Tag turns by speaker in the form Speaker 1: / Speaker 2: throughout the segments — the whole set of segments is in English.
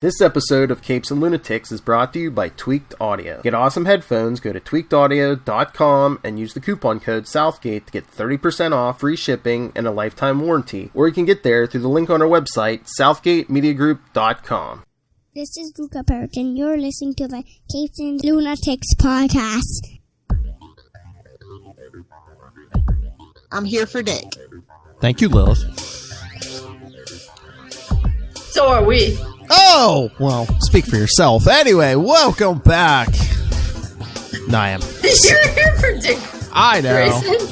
Speaker 1: This episode of Capes and Lunatics is brought to you by Tweaked Audio. Get awesome headphones, go to tweakedaudio.com and use the coupon code Southgate to get 30% off, free shipping, and a lifetime warranty. Or you can get there through the link on our website, southgatemediagroup.com.
Speaker 2: This is Luca Perich, and you're listening to the Capes and Lunatics podcast.
Speaker 3: I'm here for Dick.
Speaker 4: Thank you, Lilith.
Speaker 5: So are we.
Speaker 4: Oh, well, speak for yourself. Anyway, welcome back. No, I am.
Speaker 5: You're here for Dick.
Speaker 4: I know.
Speaker 5: Grayson.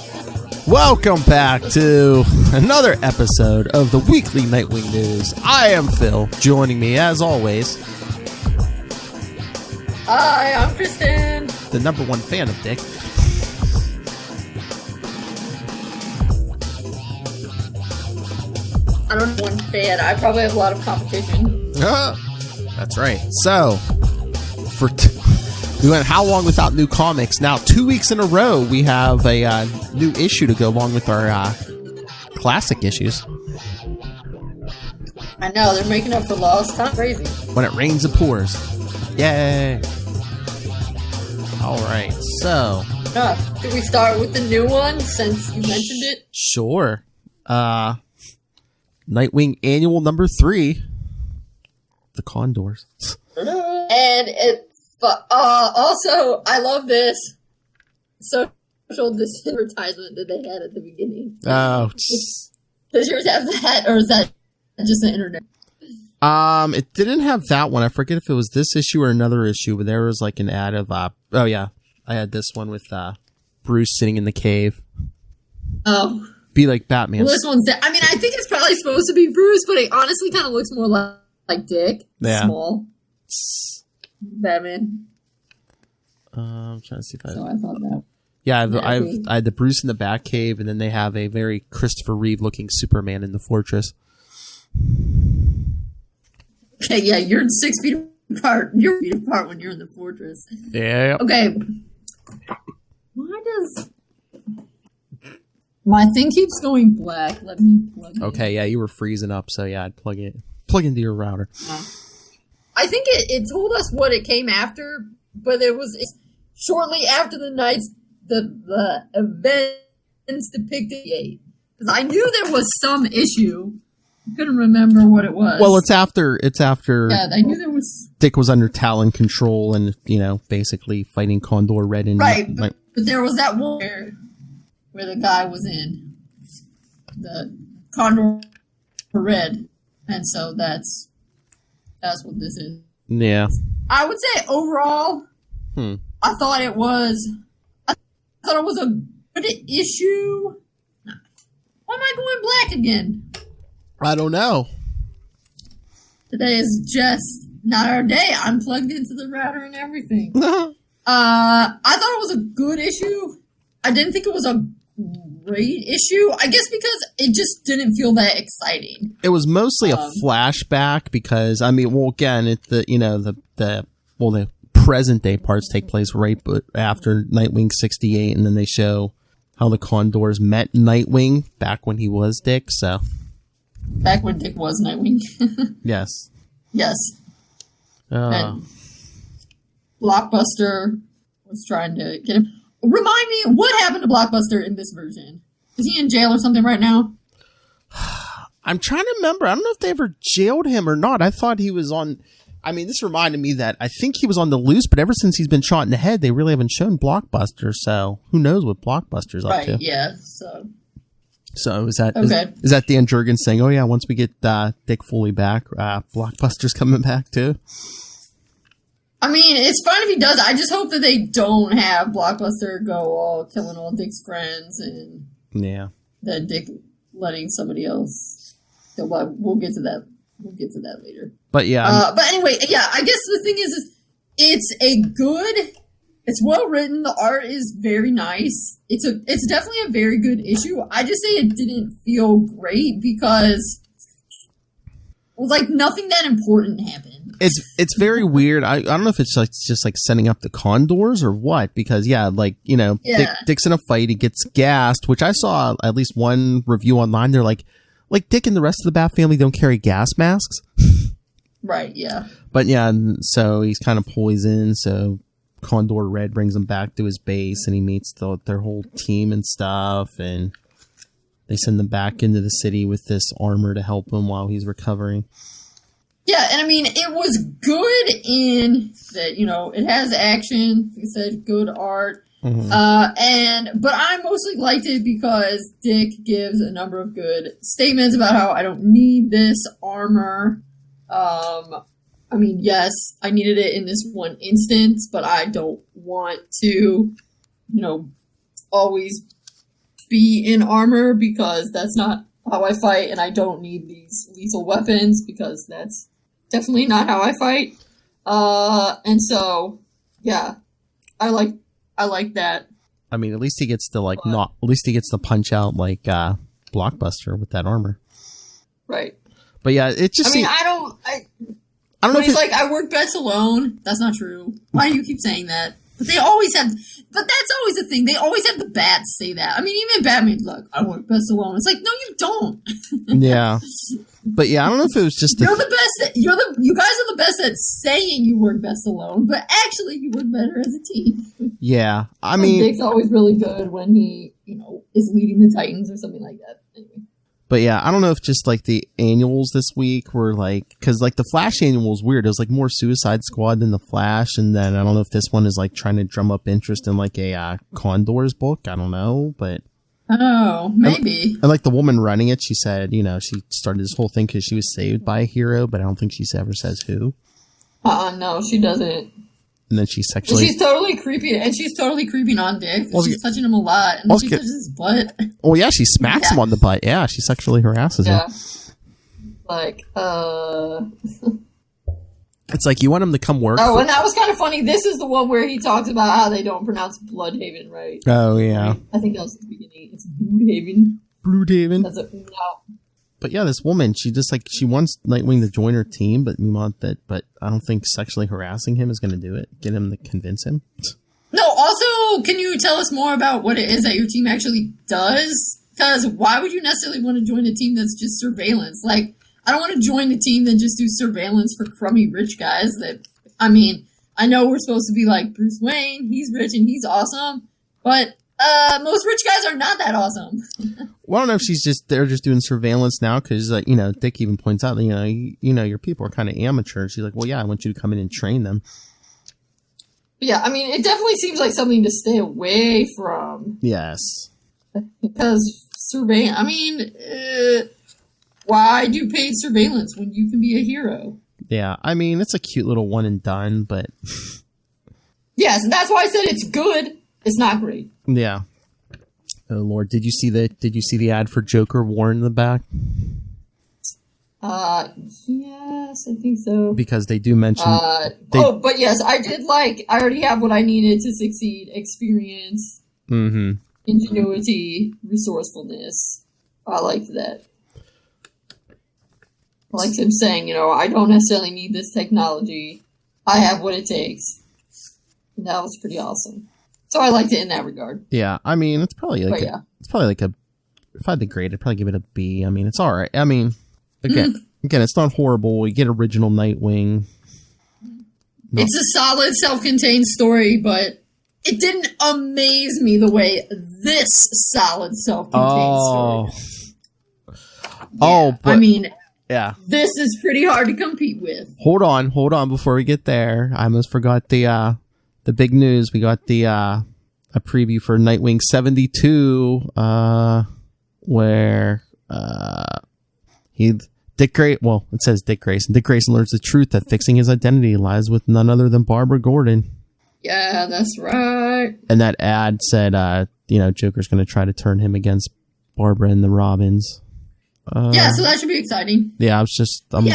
Speaker 4: Welcome back to another episode of the Weekly Nightwing News. I am Phil. Joining me, as always,
Speaker 5: Hi, I'm Kristen.
Speaker 4: the number one fan of Dick.
Speaker 5: I don't know one fan. I probably have a lot of competition.
Speaker 4: That's right. So, we went how long without new comics? Now, 2 weeks in a row, we have a new issue to go along with our classic issues.
Speaker 5: I know, they're making up for lost time. Crazy.
Speaker 4: When it rains, it pours. Yay! All right, so
Speaker 5: Did we start with the new one since you mentioned it?
Speaker 1: Sure.
Speaker 4: Nightwing Annual number 3. The Condors.
Speaker 5: And also, I love this social advertisement that they had at the beginning.
Speaker 4: Oh.
Speaker 5: Does yours have that, or is that just the internet?
Speaker 4: It didn't have that one. I forget if it was this issue or another issue, but there was like an ad of, oh yeah, I had this one with, Bruce sitting in the cave.
Speaker 5: Oh.
Speaker 4: Be like Batman.
Speaker 5: Well, this one's, I mean, I think it's probably supposed to be Bruce, but it honestly kind of looks more like Dick.
Speaker 4: Yeah.
Speaker 5: Small. Batman.
Speaker 4: I'm trying to see if
Speaker 5: So I thought that.
Speaker 4: Yeah, I had the Bruce in the Batcave, and then they have a very Christopher Reeve looking Superman in the fortress.
Speaker 5: Okay, yeah, you're 6 feet apart. You're feet apart when you're in the fortress.
Speaker 4: Yeah.
Speaker 5: Okay. Why does my thing keeps going black? Let me plug it.
Speaker 4: Okay, yeah, you were freezing up, so yeah, I'd plug into your router.
Speaker 5: I think it told us what it came after, but it's shortly after the events depicted. Because I knew there was some issue. I couldn't remember what it was.
Speaker 4: Well, it's after.
Speaker 5: Yeah, I knew there was.
Speaker 4: Dick was under Talon control, and basically fighting Condor Red and
Speaker 5: Right, but there was that one where the guy was in the Condor Red, and so that's what this is.
Speaker 4: Yeah.
Speaker 5: I would say overall, I thought it was a good issue. Why am I going black again?
Speaker 4: I don't know.
Speaker 5: Today is just not our day. I'm plugged into the router and everything. I thought it was a good issue. I didn't think it was a great issue. I guess because it just didn't feel that exciting.
Speaker 4: It was mostly a flashback because again, the present day parts take place right after Nightwing 68, and then they show how the Condors met Nightwing back when he was Dick. So
Speaker 5: back when Dick was Nightwing.
Speaker 4: yes.
Speaker 5: Yes. And Blockbuster was trying to get him. Remind me, what happened to Blockbuster in this version? Is he in jail or something right now?
Speaker 4: I'm trying to remember. I don't know if they ever jailed him or not. I thought he was on... this reminded me that I think he was on the loose, but ever since he's been shot in the head, they really haven't shown Blockbuster, so who knows what Blockbuster's up to.
Speaker 5: Right, yeah,
Speaker 4: So is that
Speaker 5: okay.
Speaker 4: Is that Dan Jurgens saying, oh yeah, once we get Dick fully back, Blockbuster's coming back too?
Speaker 5: I mean, it's fine if he does. I just hope that they don't have Blockbuster go all killing all Dick's friends and that Dick letting somebody else. We'll get to that. We'll get to that later.
Speaker 4: But yeah.
Speaker 5: But anyway, yeah. I guess the thing is it's well written. The art is very nice. It's definitely a very good issue. I just say it didn't feel great because it was like nothing that important happened.
Speaker 4: It's very weird. I don't know if it's like just like setting up the Condors or what, because Dick's in a fight, he gets gassed, which I saw at least one review online. They're like Dick and the rest of the Bat family don't carry gas masks.
Speaker 5: Right, yeah.
Speaker 4: But yeah, so he's kind of poisoned, so Condor Red brings him back to his base, and he meets their whole team and stuff, and they send him back into the city with this armor to help him while he's recovering.
Speaker 5: Yeah, and I mean, it was good in that, it has action, like I said, good art.
Speaker 4: Mm-hmm.
Speaker 5: But I mostly liked it because Dick gives a number of good statements about how I don't need this armor. I mean, yes, I needed it in this one instance, but I don't want to, always be in armor because that's not how I fight, and I don't need these lethal weapons because that's definitely not how I fight. And so, yeah, I like that.
Speaker 4: I mean, at least he gets to at least he gets to punch out like Blockbuster with that armor.
Speaker 5: Right.
Speaker 4: But yeah, it just.
Speaker 5: I don't know if he's like, I work best alone. That's not true. Why do you keep saying that? But they always have. But that's always the thing. They always have the bats say that. I mean, even Batman's like, I work best alone. It's like, no, you don't.
Speaker 4: Yeah. But yeah, I don't know if it was just.
Speaker 5: You're the best. You guys are the best at saying you work best alone, but actually, you work better as a team.
Speaker 4: Yeah, I mean,
Speaker 5: Dick's always really good when he, is leading the Titans or something like that. Anyway.
Speaker 4: But yeah, I don't know if just like the annuals this week were like, because like the Flash annual was weird. It was like more Suicide Squad than the Flash, and then I don't know if this one is like trying to drum up interest in like a Condor's book. I don't know, but
Speaker 5: oh, maybe.
Speaker 4: And like the woman running it, she said, she started this whole thing because she was saved by a hero, but I don't think she ever says who.
Speaker 5: No, she doesn't.
Speaker 4: And then she's
Speaker 5: totally creepy, and she's totally creeping on Dick. She's touching him a lot, and then she touches his butt.
Speaker 4: Oh yeah, she smacks him on the butt. Yeah, she sexually harasses him.
Speaker 5: Like,
Speaker 4: It's like, you want him to come work.
Speaker 5: Oh, and that was kind of funny. This is the one where he talks about how they don't pronounce Bloodhaven right.
Speaker 4: Oh yeah.
Speaker 5: I think that was at the beginning. It's Bloodhaven.
Speaker 4: Bloodhaven.
Speaker 5: That's it. No.
Speaker 4: But yeah, this woman, she wants Nightwing to join her team, but I don't think sexually harassing him is going to do it. Get him to convince him.
Speaker 5: No, also, can you tell us more about what it is that your team actually does? Because why would you necessarily want to join a team that's just surveillance? Like, I don't want to join a team that just do surveillance for crummy rich guys. I know we're supposed to be like Bruce Wayne, he's rich and he's awesome, but most rich guys are not that awesome.
Speaker 4: Well, I don't know if they're just doing surveillance now because, Dick even points out that, your people are kind of amateur. She's like, well, yeah, I want you to come in and train them.
Speaker 5: Yeah, I mean, it definitely seems like something to stay away from.
Speaker 4: Yes.
Speaker 5: Because surveillance, why do paid surveillance when you can be a hero?
Speaker 4: Yeah, I mean, it's a cute little one and done, but...
Speaker 5: Yes, and that's why I said it's good. It's not great.
Speaker 4: Yeah. Oh Lord, did you see the ad for Joker worn in the back?
Speaker 5: Yes, I think so.
Speaker 4: Because they do mention
Speaker 5: but yes, I already have what I needed to succeed. Experience, ingenuity, resourcefulness. I liked that. I liked him saying, I don't necessarily need this technology. I have what it takes. And that was pretty awesome. So I liked it in that regard.
Speaker 4: Yeah, I mean, it's probably like if I had to grade, I'd probably give it a B. I mean, it's all right. I mean, again, it's not horrible. We get original Nightwing. No.
Speaker 5: It's a solid, self-contained story, but it didn't amaze me the way this solid, self-contained story did.
Speaker 4: Yeah.
Speaker 5: This is pretty hard to compete with.
Speaker 4: Hold on. Before we get there, I almost forgot the big news. We got a preview for Nightwing 72, where it says Dick Grayson. Dick Grayson learns the truth that fixing his identity lies with none other than Barbara Gordon.
Speaker 5: Yeah, that's right.
Speaker 4: And that ad said, Joker's going to try to turn him against Barbara and the Robins.
Speaker 5: So that should be exciting.
Speaker 4: Yeah, I'm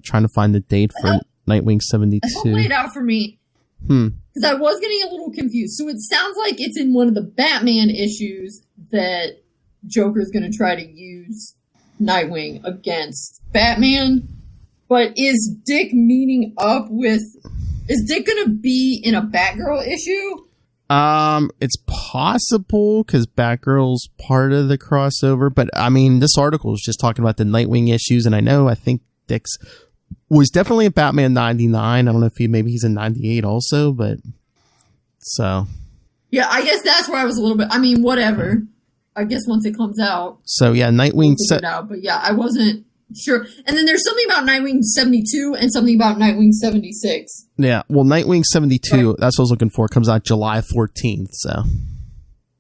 Speaker 4: trying to find the date for Nightwing 72.
Speaker 5: It played out for me. Because I was getting a little confused. So it sounds like it's in one of the Batman issues that Joker's going to try to use Nightwing against Batman. But is Dick meeting up with... Is Dick going to be in a Batgirl issue?
Speaker 4: It's possible because Batgirl's part of the crossover. But, I mean, this article is just talking about the Nightwing issues. And I think Dick's was definitely a Batman 99. I don't know if he's in 98 also, but so.
Speaker 5: Yeah, I guess that's where I was a little bit, I mean, whatever. I guess once it comes out.
Speaker 4: So yeah, Nightwing
Speaker 5: set out, but yeah, I wasn't sure. And then there's something about Nightwing 72 and something about Nightwing 76.
Speaker 4: Yeah, well, Nightwing 72, right. That's what I was looking for. Comes out July 14th, so.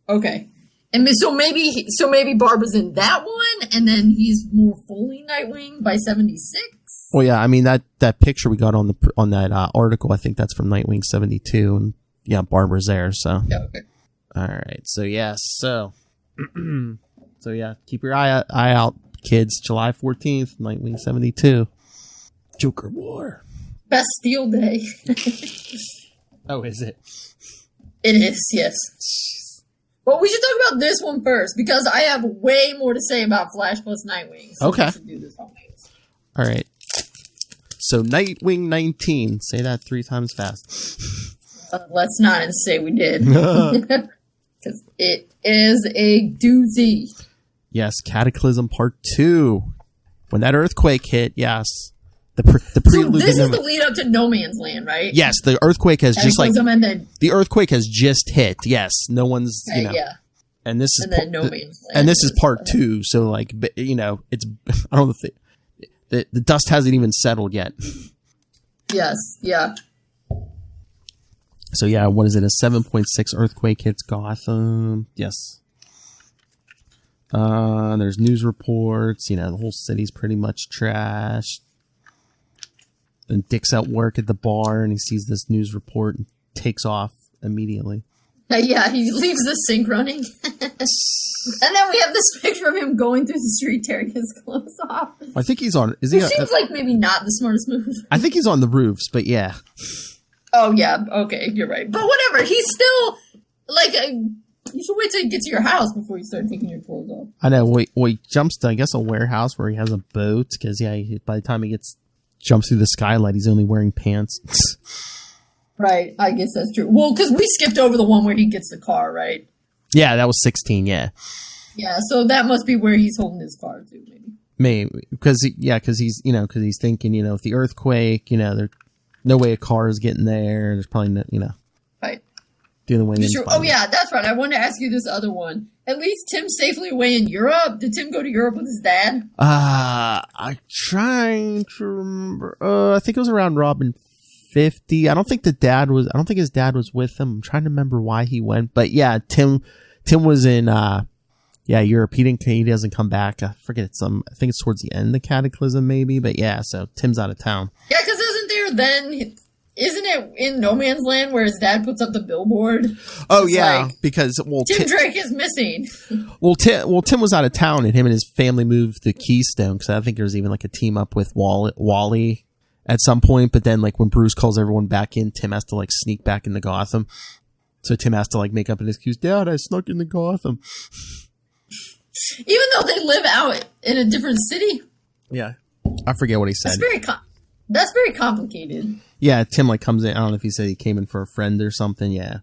Speaker 5: Okay. And so maybe Barbara's in that one, and then he's more fully Nightwing by 76.
Speaker 4: Well, yeah, I mean that picture we got on that article, I think that's from Nightwing 72, and yeah, Barbara's there. So
Speaker 5: yeah, okay.
Speaker 4: All right, so yeah, so yeah, keep your eye out, kids. July 14th, Nightwing 72, Joker War,
Speaker 5: Bastille Day.
Speaker 4: Oh, is it?
Speaker 5: It is, yes. But we should talk about this one first, because I have way more to say about Flash plus Nightwing. So
Speaker 4: okay.
Speaker 5: We should do this on my list.
Speaker 4: All right. So Nightwing 19. Say that 3 times fast.
Speaker 5: Let's not say we did. Because it is a doozy.
Speaker 4: Yes, Cataclysm Part 2. When that earthquake hit, yes. The prelude.
Speaker 5: So this is the lead up to No Man's Land, right?
Speaker 4: Yes, the earthquake has the earthquake has just hit. Yes, no one's,
Speaker 5: yeah.
Speaker 4: And this is
Speaker 5: then No Man's Land.
Speaker 4: And this is part 2, so like, it's, I don't know if the dust hasn't even settled yet.
Speaker 5: Yes, yeah.
Speaker 4: So yeah, what is it? A 7.6 earthquake hits Gotham. Yes. There's news reports. The whole city's pretty much trashed. And Dick's at work at the bar, and he sees this news report and takes off immediately.
Speaker 5: Yeah, he leaves the sink running. And then we have this picture of him going through the street tearing his clothes off.
Speaker 4: I think he's on... Is he?
Speaker 5: It seems like maybe not the smartest move.
Speaker 4: I think he's on the roofs, but yeah.
Speaker 5: Oh, yeah. Okay, you're right. But whatever. He's still... Like, you should wait till you get to your house before you start taking your clothes off.
Speaker 4: I know. He jumps to, I guess, a warehouse where he has a boat. Because, yeah, by the time he jumps through the skylight, he's only wearing pants.
Speaker 5: Right, I guess that's true. Well, because we skipped over the one where he gets the car, right?
Speaker 4: Yeah, that was 16, yeah.
Speaker 5: Yeah, so that must be where he's holding his car, too, maybe.
Speaker 4: Maybe. Because he's thinking, if the earthquake, there's no way a car is getting there. There's probably no,
Speaker 5: Right.
Speaker 4: The other way.
Speaker 5: Oh, yeah, that's right. I wanted to ask you this other one. At least Tim's safely away in Europe. Did Tim go to Europe with his dad?
Speaker 4: I'm trying to remember. I think it was around Robin 50. I don't think his dad was with him. I'm trying to remember why he went. But yeah, Tim was in Europe. He doesn't come back. I forget I think it's towards the end of Cataclysm maybe. But yeah, so Tim's out of town.
Speaker 5: Yeah, because isn't it in No Man's Land where his dad puts up the billboard?
Speaker 4: Oh, yeah, because
Speaker 5: Tim Drake is missing.
Speaker 4: Well, Tim was out of town, and him and his family moved to Keystone, because I think there was even like a team up with Wally at some point. But then, like when Bruce calls everyone back in, Tim has to like sneak back into Gotham. So Tim has to like make up an excuse. Dad, I snuck into Gotham,
Speaker 5: even though they live out in a different city.
Speaker 4: Yeah, I forget what he said.
Speaker 5: That's very complicated.
Speaker 4: Yeah, Tim like comes in. I don't know if he said he came in for a friend or something. Yeah.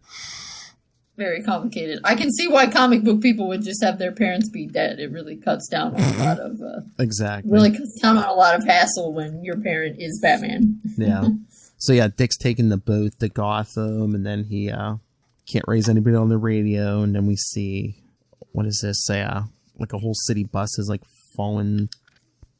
Speaker 5: Very complicated. I can see why comic book people would just have their parents be dead. It really cuts down on a lot of...
Speaker 4: exactly.
Speaker 5: Really cuts down on a lot of hassle when your parent is Batman.
Speaker 4: Yeah. So yeah, Dick's taking the boat to Gotham, and then he can't raise anybody on the radio, and then we see... What is this? Like a whole city bus is like falling...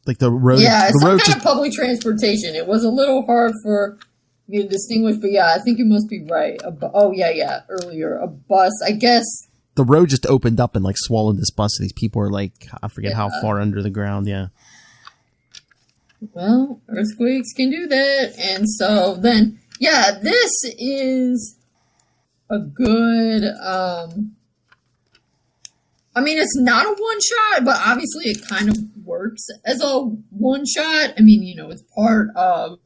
Speaker 4: Like the road.
Speaker 5: Yeah, it's some kind of public transportation. It was a little hard for me to distinguish, but yeah, I think you must be right. Earlier, a bus, I guess.
Speaker 4: The road just opened up and like swallowed this bus. So these people are like, I forget how far under the ground. Yeah.
Speaker 5: Well, earthquakes can do that, and so then, yeah, this is a good. I mean, it's not a one-shot, but obviously it kind of works as a one-shot. I mean, it's part of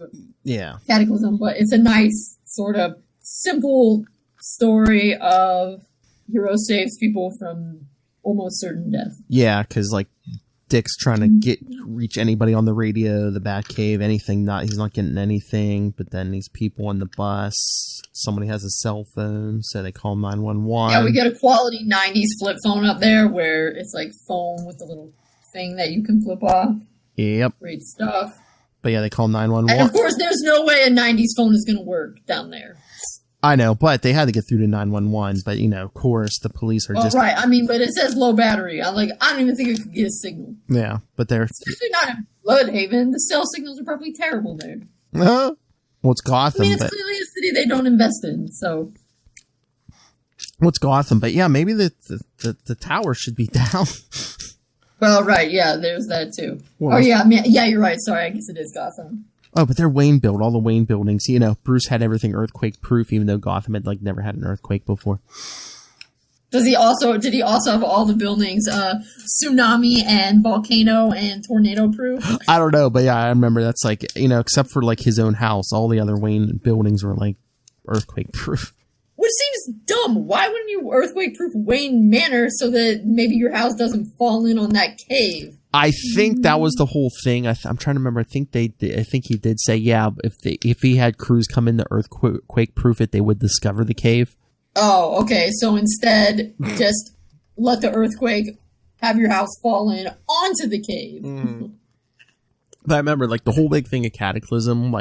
Speaker 5: Cataclysm, but it's a nice sort of simple story of hero saves people from almost certain death.
Speaker 4: Yeah, because, like, Dick's trying to reach anybody on the radio, the Batcave, anything. He's not getting anything, but then these people on the bus, somebody has a cell phone, so they call 911.
Speaker 5: Yeah, we get a quality 90s flip phone up there where it's like foam with the little thing that you can flip off.
Speaker 4: Yep.
Speaker 5: Great stuff.
Speaker 4: But yeah, they call 911.
Speaker 5: And of course, there's no way a 90s phone is going to work down there.
Speaker 4: I know, but they had to get through to 911. But, of course, the police are just...
Speaker 5: Right. I mean, but it says low battery. I don't even think it could get a signal.
Speaker 4: Yeah, but they're...
Speaker 5: Especially not in Bloodhaven. The cell signals are probably terrible there.
Speaker 4: Well, it's Gotham.
Speaker 5: I mean, it's clearly a city they don't invest in, so...
Speaker 4: Well, it's Gotham, but yeah, maybe the tower should be down.
Speaker 5: Well, right, yeah, there's that too.
Speaker 4: Well,
Speaker 5: yeah, you're right. Sorry, I guess it is Gotham.
Speaker 4: Oh, but they're Wayne built, all the Wayne buildings. Bruce had everything earthquake proof, even though Gotham had never had an earthquake before.
Speaker 5: Did he also have all the buildings tsunami and volcano and tornado proof?
Speaker 4: I don't know, but yeah, I remember that's except for his own house, all the other Wayne buildings were earthquake proof.
Speaker 5: Which seems dumb. Why wouldn't you earthquake proof Wayne Manor so that maybe your house doesn't fall in on that cave?
Speaker 4: I think that was the whole thing. I'm trying to remember. I think he did say, yeah, if he had crews come in to earthquake proof it, they would discover the cave.
Speaker 5: Oh, okay. So instead, just let the earthquake have your house fall in onto the cave.
Speaker 4: Mm. But I remember, the whole big thing of Cataclysm,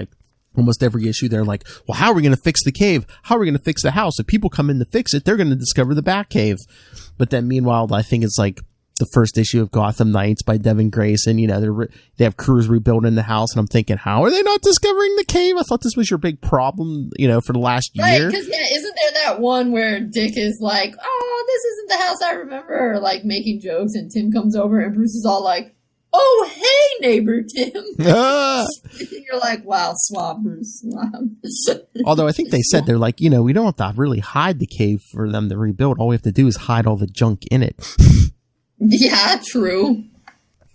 Speaker 4: almost every issue, they're like, well, how are we going to fix the cave? How are we going to fix the house? If people come in to fix it, they're going to discover the Bat Cave. But then, meanwhile, I think it's the first issue of Gotham Knights by Devin Grayson. They have crews rebuilding the house, and I'm thinking, how are they not discovering the cave? I thought this was your big problem, for the last year.
Speaker 5: Right, because, isn't there that one where Dick is like, oh, this isn't the house I remember, or, making jokes, and Tim comes over, and Bruce is all like, oh, hey, neighbor Tim. You're like, wow, swab, Bruce, swab.
Speaker 4: Although I think they said, they're like, we don't have to really hide the cave for them to rebuild. All we have to do is hide all the junk in it.
Speaker 5: Yeah, true.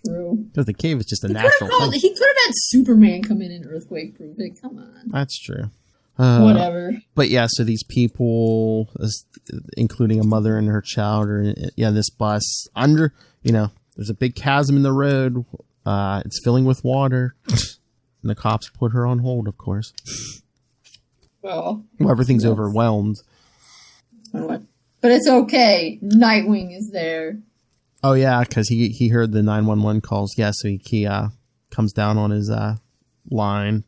Speaker 4: Because the cave is just a natural thing.
Speaker 5: He could have had Superman come in and earthquake proof it. Come on.
Speaker 4: That's true.
Speaker 5: Whatever. But
Speaker 4: yeah, so these people, including a mother and her child, are this bus under, there's a big chasm in the road. It's filling with water. And the cops put her on hold, of course. Well, everything's overwhelmed.
Speaker 5: But it's okay. Nightwing is there.
Speaker 4: Oh, yeah, because he heard the 911 calls. Yeah, so he comes down on his line.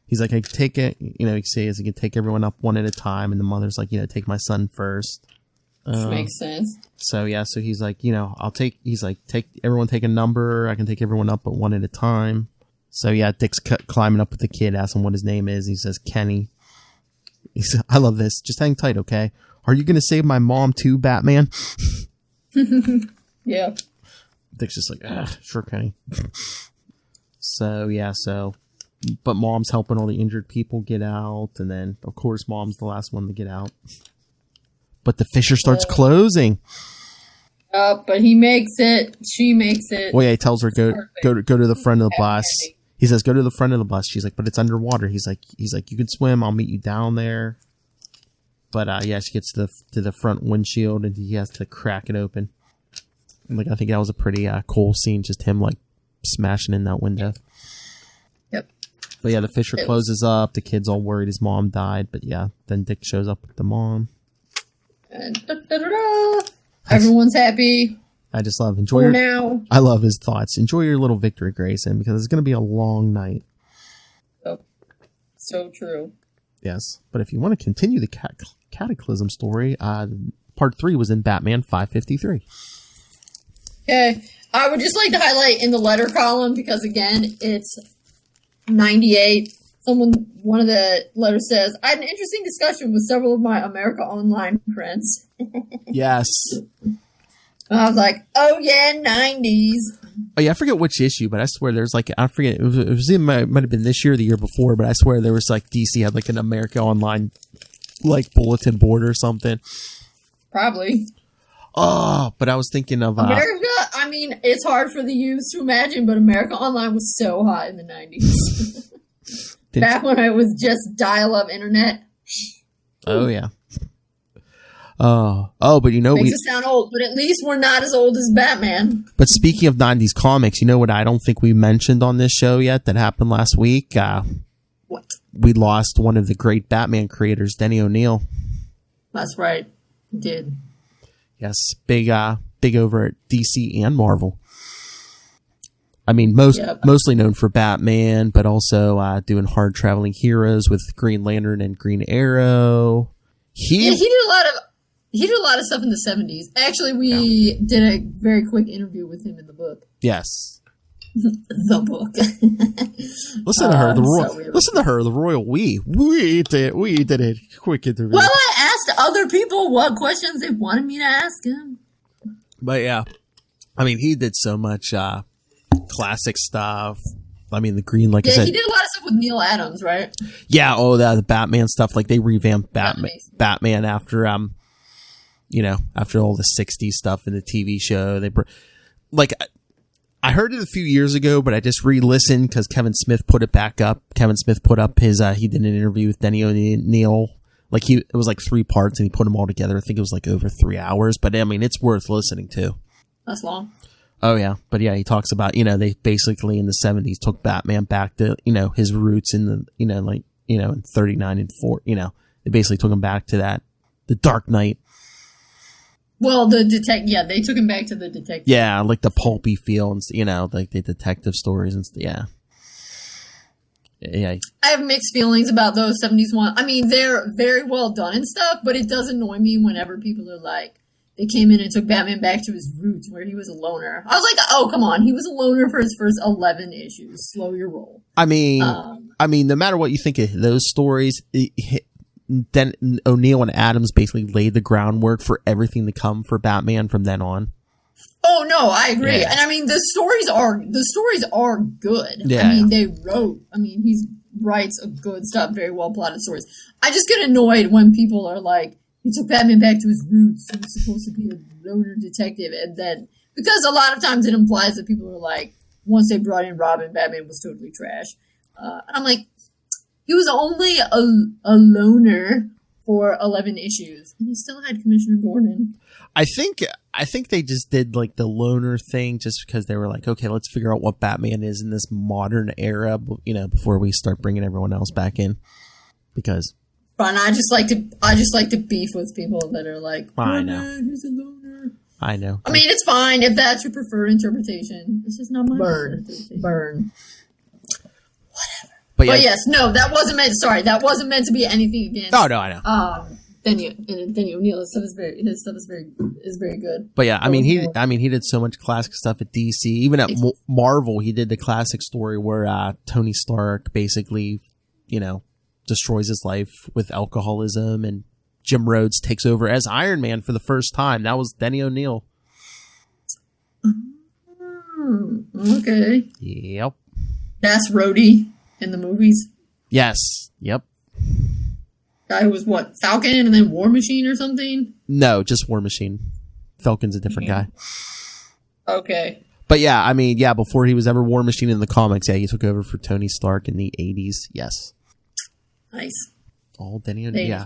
Speaker 4: He's like, I can take it. He says he can take everyone up one at a time. And the mother's like, take my son first.
Speaker 5: Which makes sense.
Speaker 4: So, yeah, so he's like, take everyone take a number. I can take everyone up, but one at a time. So, yeah, Dick's climbing up with the kid, asks him what his name is. He says, Kenny. He says, I love this. Just hang tight, okay? Are you going to save my mom too, Batman?
Speaker 5: Yeah.
Speaker 4: Dick's just like, sure, Kenny. So, yeah, but Mom's helping all the injured people get out, and then, of course, Mom's the last one to get out. But the fissure starts closing.
Speaker 5: But he makes it. She makes it.
Speaker 4: Well, yeah, he tells her, go to the front of the bus. He says, go to the front of the bus. She's like, but it's underwater. He's like, you can swim. I'll meet you down there. But, yeah, she gets to the front windshield, and he has to crack it open. I think that was a pretty cool scene, just him, smashing in that window.
Speaker 5: Yep.
Speaker 4: But, yeah, the fissure closes up. The kid's all worried his mom died. But, yeah, then Dick shows up with the mom.
Speaker 5: And everyone's happy.
Speaker 4: I just love
Speaker 5: now.
Speaker 4: I love his thoughts. Enjoy your little victory, Grayson, because it's going to be a long night.
Speaker 5: Oh, so true.
Speaker 4: Yes, but if you want to continue the Cataclysm story, part 3 was in Batman 553.
Speaker 5: Okay, I would just like to highlight in the letter column, because again, it's 98. One of the letters says, I had an interesting discussion with several of my America Online friends.
Speaker 4: Yes.
Speaker 5: And I was like, oh yeah, 90s.
Speaker 4: Oh yeah, I forget which issue, but I swear there's I forget, it might have been this year or the year before, but I swear there was DC had an America Online bulletin board or something.
Speaker 5: Probably.
Speaker 4: Oh, but I was thinking of
Speaker 5: America. I mean, it's hard for the youth to imagine, but America Online was so hot in the 90s. Back when it was just dial-up internet.
Speaker 4: Oh yeah. But
Speaker 5: makes us sound old, but at least we're not as old as Batman.
Speaker 4: But speaking of 90s comics, you know what I don't think we mentioned on this show yet that happened last week?
Speaker 5: What?
Speaker 4: We lost one of the great Batman creators, Denny O'Neil.
Speaker 5: That's right. We did.
Speaker 4: Yes, big over at DC and Marvel. I mean, mostly known for Batman, but also doing Hard Traveling Heroes with Green Lantern and Green Arrow. He did
Speaker 5: a lot of stuff in the 70s. Actually, we did a very quick interview with him in the book.
Speaker 4: Yes.
Speaker 5: The book.
Speaker 4: Listen to her, the royal we did a quick interview.
Speaker 5: Well, I asked other people what questions they wanted me to ask him.
Speaker 4: But yeah, I mean, he did so much classic stuff. I mean, the Green, like I said,
Speaker 5: he did a lot of stuff with Neil Adams, right?
Speaker 4: Yeah, the Batman stuff. Like they revamped Batman after after all the '60s stuff in the TV show. I heard it a few years ago, but I just re-listened because Kevin Smith put it back up. Kevin Smith put up his, he did an interview with Denny O'Neil. It was like 3 parts and he put them all together. I think it was like over 3 hours, but I mean, it's worth listening to.
Speaker 5: That's long.
Speaker 4: Oh yeah. But yeah, he talks about, they basically in the 70s took Batman back to, his roots in the, in 39 and 4, they basically took him back to that, the Dark Knight.
Speaker 5: Well, they took him back to the detective.
Speaker 4: Yeah, like the pulpy feel and, like the detective stories and yeah. Yeah.
Speaker 5: I have mixed feelings about those 70s ones. I mean, they're very well done and stuff, but it does annoy me whenever people are like, they came in and took Batman back to his roots where he was a loner. I was like, oh, come on. He was a loner for his first 11 issues. Slow your roll.
Speaker 4: I mean, no matter what you think of those stories, then O'Neil and Adams basically laid the groundwork for everything to come for Batman from then on.
Speaker 5: Oh no, I agree. Yeah. And I mean the stories are good.
Speaker 4: Yeah.
Speaker 5: I mean he writes a good stuff, very well plotted stories. I just get annoyed when people are like, he took Batman back to his roots. He was supposed to be a loner detective, and then because a lot of times it implies that people are like, once they brought in Robin, Batman was totally trash. And I'm like, he was only a loner for 11 issues, and he still had Commissioner Gordon.
Speaker 4: I think they just did like the loner thing just because they were like, okay, let's figure out what Batman is in this modern era, before we start bringing everyone else back in. Because,
Speaker 5: but I just like to beef with people that are like,
Speaker 4: I know,
Speaker 5: he's a loner.
Speaker 4: I know.
Speaker 5: I mean, it's fine if that's your preferred interpretation. It's just not my interpretation. Burn. Whatever. But yes, no, that wasn't meant to be anything against.
Speaker 4: Oh no, I know.
Speaker 5: Denny O'Neil, his stuff is very good.
Speaker 4: But yeah, he did so much classic stuff at DC. Even at Marvel, he did the classic story where Tony Stark basically, destroys his life with alcoholism, and Jim Rhodes takes over as Iron Man for the first time. That was Denny O'Neil.
Speaker 5: Okay.
Speaker 4: Yep.
Speaker 5: That's Rhodey in the movies.
Speaker 4: Yes. Yep.
Speaker 5: Guy who was what, Falcon and then War Machine or something?
Speaker 4: No, just War Machine. Falcon's a different guy.
Speaker 5: Okay.
Speaker 4: But yeah, before he was ever War Machine in the comics, he took over for Tony Stark in the 80s. Yes.
Speaker 5: Nice.
Speaker 4: All Denny O'Neil. Yeah.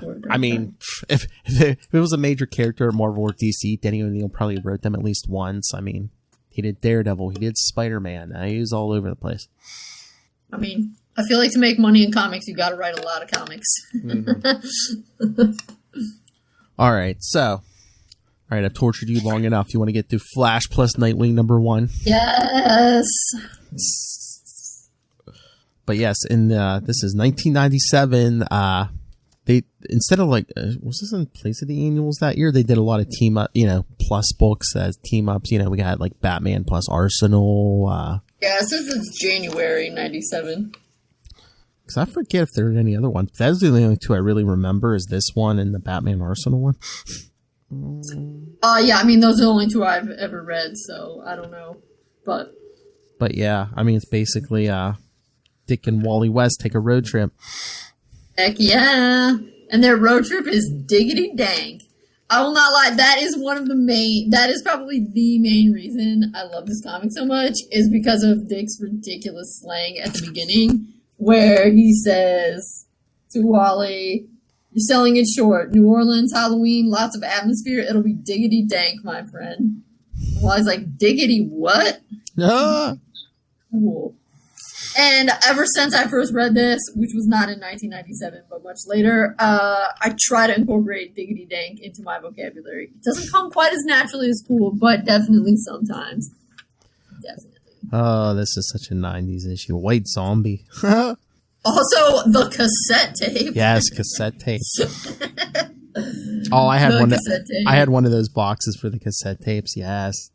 Speaker 4: If it was a major character at Marvel or DC, Denny O'Neil probably wrote them at least once. He did Daredevil. He did Spider-Man. He was all over the place.
Speaker 5: I feel like to make money in comics, you got to write a lot of comics.
Speaker 4: Mm-hmm. All right, I've tortured you long enough. You want to get through Flash plus Nightwing #1?
Speaker 5: Yes.
Speaker 4: But yes, this is 1997. They instead of was this in place of the annuals that year? They did a lot of team up, plus books as team ups. We got like Batman plus Arsenal.
Speaker 5: Yeah, since it's January 97.
Speaker 4: Because I forget if there's any other ones. That's the only two I really remember is this one and the Batman Arsenal one.
Speaker 5: Yeah, those are the only two I've ever read, so I don't know. But
Speaker 4: yeah, it's basically Dick and Wally West take a road trip.
Speaker 5: Heck yeah. And their road trip is diggity dank. I will not lie, that is probably the main reason I love this comic so much, is because of Dick's ridiculous slang at the beginning, where he says to Wally, "You're selling it short. New Orleans, Halloween, lots of atmosphere. It'll be diggity dank, my friend." And Wally's like, "Diggity what?" Cool. And ever since I first read this, which was not in 1997, but much later, I try to incorporate diggity dank into my vocabulary. It doesn't come quite as naturally as cool, but definitely sometimes. Definitely.
Speaker 4: Oh, this is such a 90s issue. White Zombie.
Speaker 5: Also, the cassette tape.
Speaker 4: Yes, cassette tape. Oh, I had one. I had one of those boxes for the cassette tapes. Yes.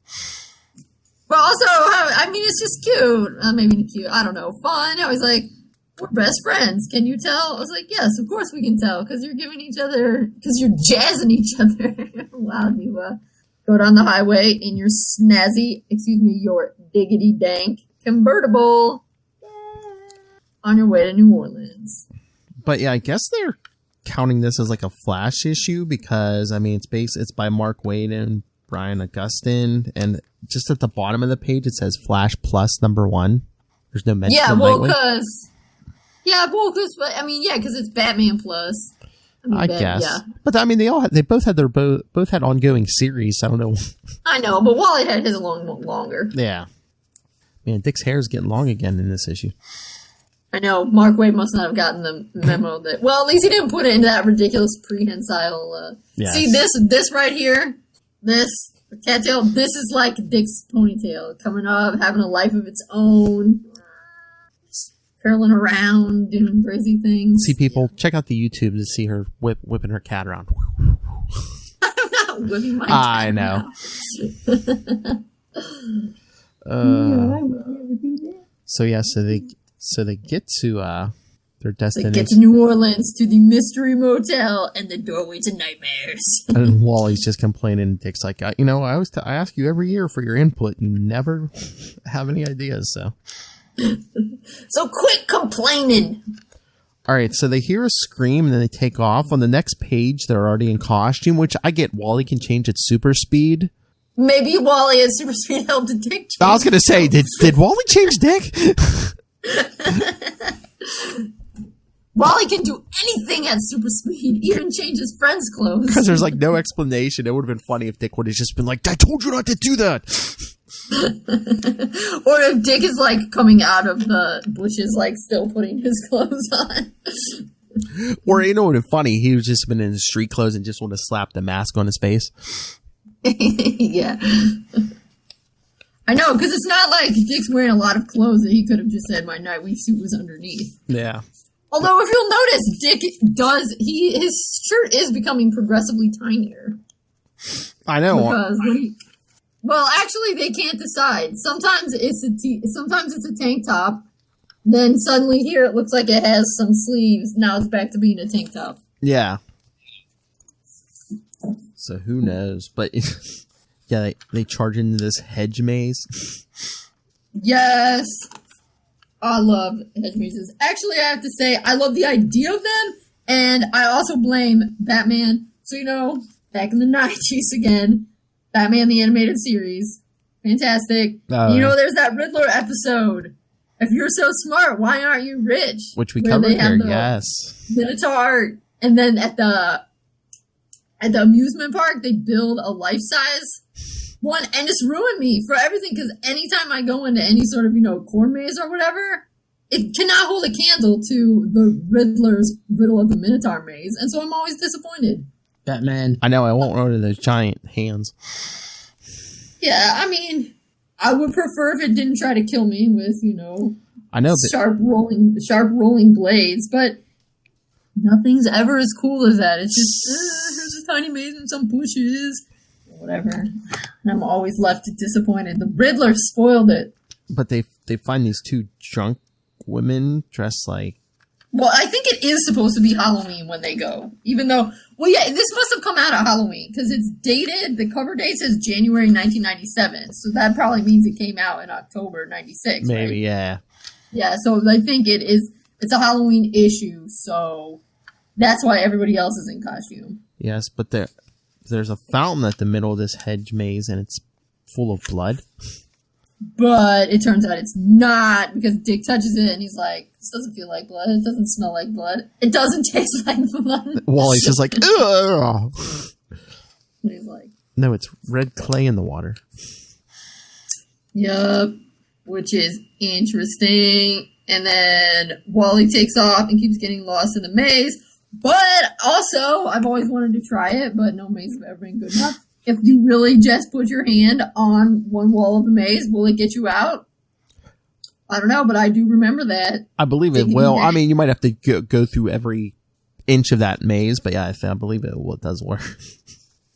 Speaker 5: But also, I mean, it's just cute. Maybe cute. I don't know. Fun. I was like, we're best friends. Can you tell? I was like, yes, of course we can tell, because you're giving each other, because you're jazzing each other while you go down the highway in your your diggity dank convertible on your way to New Orleans.
Speaker 4: But yeah, I guess they're counting this as like a Flash issue because, I mean, it's by Mark Waid and Brian Augustine, and just at the bottom of the page it says Flash Plus #1. There's no mention of Nightwing. Because it's Batman Plus. I guess. Yeah. But I mean, they both had ongoing series. I don't know.
Speaker 5: I know, but Wally had his longer.
Speaker 4: Yeah. Man, Dick's hair is getting long again in this issue.
Speaker 5: I know. Mark Waid must not have gotten the memo that. Well, at least he didn't put it into that ridiculous prehensile. Yes. See this right here, this cattail. This is like Dick's ponytail coming up, having a life of its own, curling around, doing crazy things.
Speaker 4: See, people, check out the YouTube to see her whipping her cat around.
Speaker 5: I'm not whipping my cat.
Speaker 4: I know. So yeah, so they get to their destination.
Speaker 5: They get to New Orleans, to the Mystery Motel and the doorway to nightmares.
Speaker 4: And Wally's just complaining. Dick's like, I ask you every year for your input. You never have any ideas.
Speaker 5: So quit complaining.
Speaker 4: All right, so they hear a scream and then they take off. On the next page, they're already in costume, which I get. Wally can change its super speed.
Speaker 5: Maybe Wally has super speed helped Dick change.
Speaker 4: I was going to say, did Wally change Dick?
Speaker 5: Wally can do anything at super speed, even change his friends' clothes.
Speaker 4: Because there's like no explanation. It would have been funny if Dick would have just been like, I told you not to do that.
Speaker 5: Or if Dick is like coming out of the bushes, like still putting his clothes on.
Speaker 4: Or, you know what would have been funny? He was just been in his street clothes and just would have slapped the mask on his face.
Speaker 5: Yeah. I know, because it's not like Dick's wearing a lot of clothes that he could have just said my Nightwing suit was underneath.
Speaker 4: Yeah.
Speaker 5: Although, if you'll notice, his shirt is becoming progressively tinier.
Speaker 4: I know.
Speaker 5: Because well, actually, they can't decide. Sometimes it's a tank top. Then suddenly here it looks like it has some sleeves. Now it's back to being a tank top.
Speaker 4: Yeah. So who knows? But yeah, they charge into this hedge maze.
Speaker 5: Yes. I love hedge mazes. Actually, I have to say, I love the idea of them, and I also blame Batman. So, back in the 90s again, Batman the Animated Series. Fantastic.
Speaker 4: Oh, yeah.
Speaker 5: There's that Riddler episode. If you're so smart, why aren't you rich?
Speaker 4: Which we covered here, yes.
Speaker 5: Minotaur, and then at the amusement park, they build a life-size one, and it's ruined me for everything, because anytime I go into any sort of, corn maze or whatever, it cannot hold a candle to the Riddler's Riddle of the Minotaur maze, and so I'm always disappointed.
Speaker 4: Batman. I know, I won't run into those giant hands.
Speaker 5: Yeah, I mean, I would prefer if it didn't try to kill me with,
Speaker 4: I know
Speaker 5: sharp rolling blades, but nothing's ever as cool as that. It's just, here's a tiny maze and some bushes. Whatever. And I'm always left disappointed. The Riddler spoiled it.
Speaker 4: But they find these two drunk women dressed like...
Speaker 5: Well, I think it is supposed to be Halloween when they go. Even though... Well, yeah, this must have come out at Halloween, because it's dated... The cover date says January 1997, so that probably means it came out in October 96,
Speaker 4: Maybe,
Speaker 5: right?
Speaker 4: Yeah.
Speaker 5: Yeah, so I think it's a Halloween issue, so that's why everybody else is in costume.
Speaker 4: Yes, but there's a fountain at the middle of this hedge maze, and it's full of blood.
Speaker 5: But it turns out it's not, because Dick touches it, and he's like, this doesn't feel like blood. It doesn't smell like blood. It doesn't taste like blood.
Speaker 4: Wally's just like, ugh.
Speaker 5: And he's like...
Speaker 4: No, it's red clay in the water.
Speaker 5: Yup. Which is interesting. And then Wally takes off and keeps getting lost in the maze. But also, I've always wanted to try it, but no maze has ever been good enough. If you really just put your hand on one wall of the maze, will it get you out? I don't know, but I do remember that.
Speaker 4: I believe it will. I mean, you might have to go through every inch of that maze, but yeah, I believe it does work.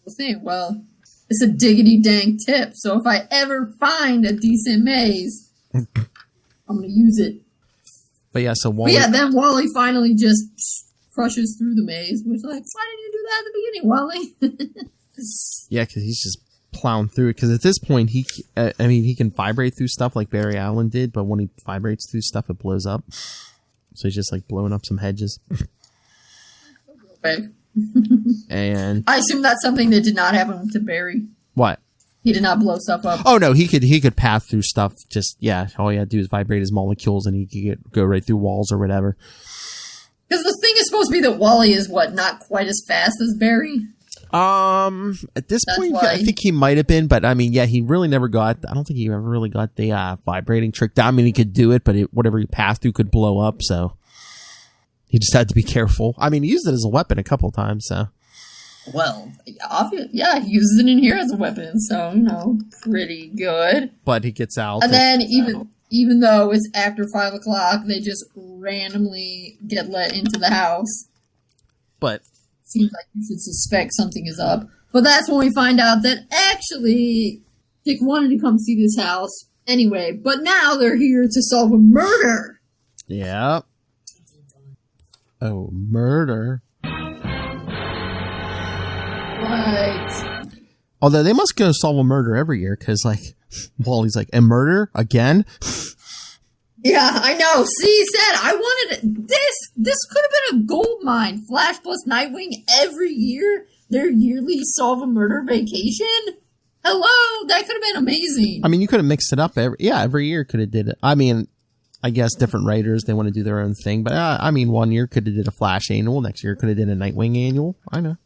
Speaker 5: We'll see. Well, it's a diggity dang tip. So if I ever find a decent maze, I'm going to use it.
Speaker 4: But yeah, so Wally...
Speaker 5: then Wally finally just crushes through the maze. Which, like, why didn't you do that at the beginning, Wally?
Speaker 4: Yeah, because he's just plowing through it. Because at this point, he can vibrate through stuff like Barry Allen did, but when he vibrates through stuff, it blows up. So he's just like blowing up some hedges.
Speaker 5: Okay.
Speaker 4: And
Speaker 5: I assume that's something that did not happen to Barry.
Speaker 4: What?
Speaker 5: He did not blow stuff up.
Speaker 4: Oh no, he could pass through stuff. Just all he had to do is vibrate his molecules, and he could go right through walls or whatever.
Speaker 5: Because the thing is supposed to be that Wally is not quite as fast as Barry.
Speaker 4: At this point, I think he might have been, but I mean, yeah, he really never got. I don't think he ever really got the vibrating trick down. I mean, he could do it, but whatever he passed through could blow up. So he just had to be careful. I mean, he used it as a weapon a couple times. So.
Speaker 5: Well, yeah, he uses it in here as a weapon, so, pretty good.
Speaker 4: But he gets out.
Speaker 5: And then, even though it's after 5 o'clock, they just randomly get let into the house.
Speaker 4: But.
Speaker 5: Seems like you should suspect something is up. But that's when we find out that actually Dick wanted to come see this house anyway, but now they're here to solve a murder.
Speaker 4: Yeah. Oh, murder.
Speaker 5: Right.
Speaker 4: Although they must go solve a murder every year, because, like, Wally's like, a murder? Again?
Speaker 5: Yeah, I know. See, said, I wanted it. This could have been a gold mine. Flash plus Nightwing every year. Their yearly solve a murder vacation. Hello, that could have been amazing.
Speaker 4: I mean, you could have mixed it up. Every year could have did it. I mean, I guess different writers, they want to do their own thing. But, I mean, one year could have did a Flash Annual. Next year could have did a Nightwing Annual. I know.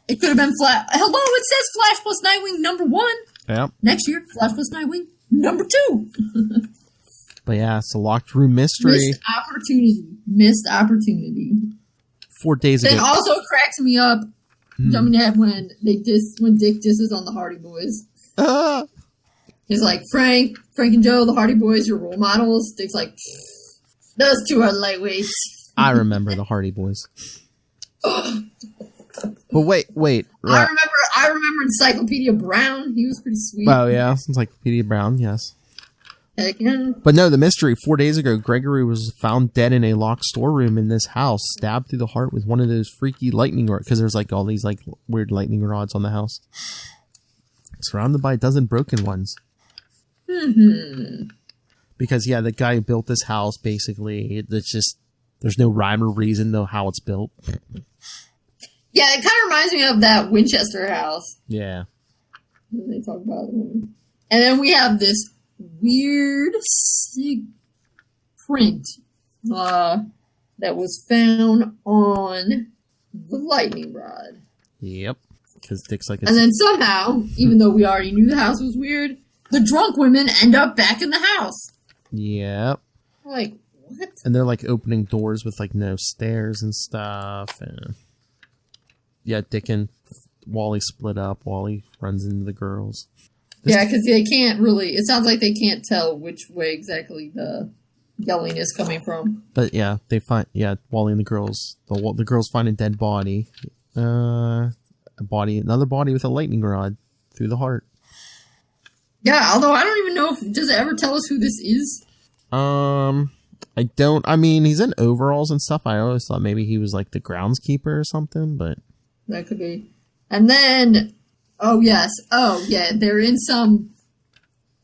Speaker 5: It could have been Hello, it says Flash plus Nightwing #1.
Speaker 4: Yeah.
Speaker 5: Next year, Flash plus Nightwing #2.
Speaker 4: But yeah, it's a locked room mystery.
Speaker 5: Missed opportunity.
Speaker 4: 4 days ago.
Speaker 5: It also cracks me up, jumping ahead, when Dick disses on the Hardy Boys. He's like, Frank and Joe, the Hardy Boys, your role models. Dick's like, those two are lightweights.
Speaker 4: I remember the Hardy Boys. But wait.
Speaker 5: I remember Encyclopedia Brown. He was pretty sweet.
Speaker 4: Oh yeah, Encyclopedia Brown, yes.
Speaker 5: Heck yeah.
Speaker 4: But no, the mystery, 4 days ago, Gregory was found dead in a locked storeroom in this house, stabbed through the heart with one of those freaky lightning rods, because there's like all these like weird lightning rods on the house. Surrounded by a dozen broken ones.
Speaker 5: Mm-hmm.
Speaker 4: Because yeah, the guy who built this house, basically, there's no rhyme or reason though how it's built.
Speaker 5: Yeah, it kind of reminds me of that Winchester house.
Speaker 4: Yeah.
Speaker 5: They talk about it. And then we have this weird print that was found on the lightning rod.
Speaker 4: Yep. Because Dick's like...
Speaker 5: And then somehow, even though we already knew the house was weird, the drunk women end up back in the house.
Speaker 4: Yep.
Speaker 5: Like, what?
Speaker 4: And they're like opening doors with like no stairs and stuff. And yeah, Dick and Wally split up. Wally runs into the girls.
Speaker 5: Yeah, because they can't really... It sounds like they can't tell which way exactly the yelling is coming from.
Speaker 4: But yeah, they find... Yeah, Wally and the girls... The girls find a dead body. Another body with a lightning rod through the heart.
Speaker 5: Yeah, although I don't even know if... Does it ever tell us who this is?
Speaker 4: I don't... I mean, he's in overalls and stuff. I always thought maybe he was like the groundskeeper or something, but...
Speaker 5: That could be. And then... Oh, yes. Oh, yeah. They're in some